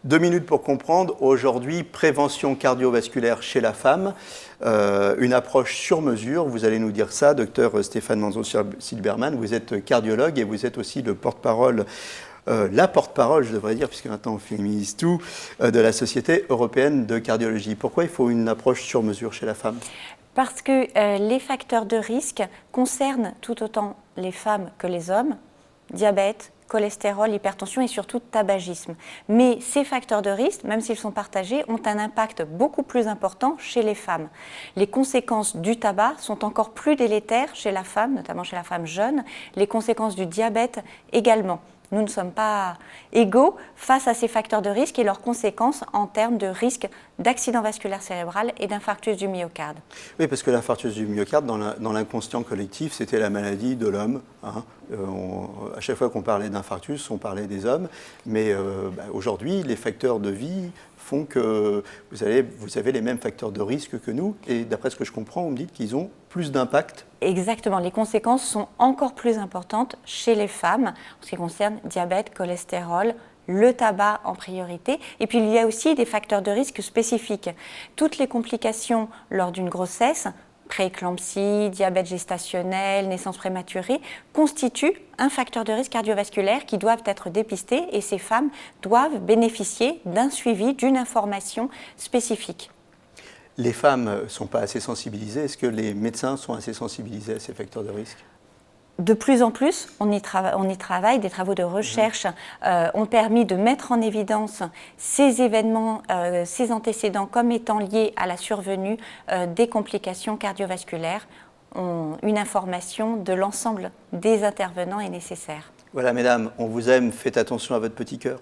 2 minutes pour comprendre. Aujourd'hui, prévention cardiovasculaire chez la femme, une approche sur mesure. Vous allez nous dire ça, docteur Stéphane Manzon-Silbermann. Vous êtes cardiologue et vous êtes aussi le porte-parole, la porte-parole, je devrais dire, puisque maintenant on féminise tout, de la Société européenne de cardiologie. Pourquoi il faut une approche sur mesure chez la femme? Parce que les facteurs de risque concernent tout autant les femmes que les hommes, diabète, cholestérol, hypertension et surtout tabagisme. Mais ces facteurs de risque, même s'ils sont partagés, ont un impact beaucoup plus important chez les femmes. Les conséquences du tabac sont encore plus délétères chez la femme, notamment chez la femme jeune, les conséquences du diabète également. Nous ne sommes pas égaux face à ces facteurs de risque et leurs conséquences en termes de risque d'accident vasculaire cérébral et d'infarctus du myocarde. Oui, parce que l'infarctus du myocarde, dans l'inconscient collectif, c'était la maladie de l'homme. Hein. À chaque fois qu'on parlait d'infarctus, on parlait des hommes. Mais aujourd'hui, les facteurs de vie font que vous avez les mêmes facteurs de risque que nous. Et d'après ce que je comprends, vous me dites qu'ils ont plus d'impact. Exactement, les conséquences sont encore plus importantes chez les femmes en ce qui concerne diabète, cholestérol, le tabac en priorité. Et puis il y a aussi des facteurs de risque spécifiques. Toutes les complications lors d'une grossesse, prééclampsie, diabète gestationnel, naissance prématurée, constituent un facteur de risque cardiovasculaire qui doivent être dépistés et ces femmes doivent bénéficier d'un suivi, d'une information spécifique. Les femmes ne sont pas assez sensibilisées. Est-ce que les médecins sont assez sensibilisés à ces facteurs de risque? De plus en plus, on y travaille. Des travaux de recherche ont permis de mettre en évidence ces événements, ces antécédents comme étant liés à la survenue des complications cardiovasculaires. Une information de l'ensemble des intervenants est nécessaire. Voilà, mesdames, on vous aime. Faites attention à votre petit cœur.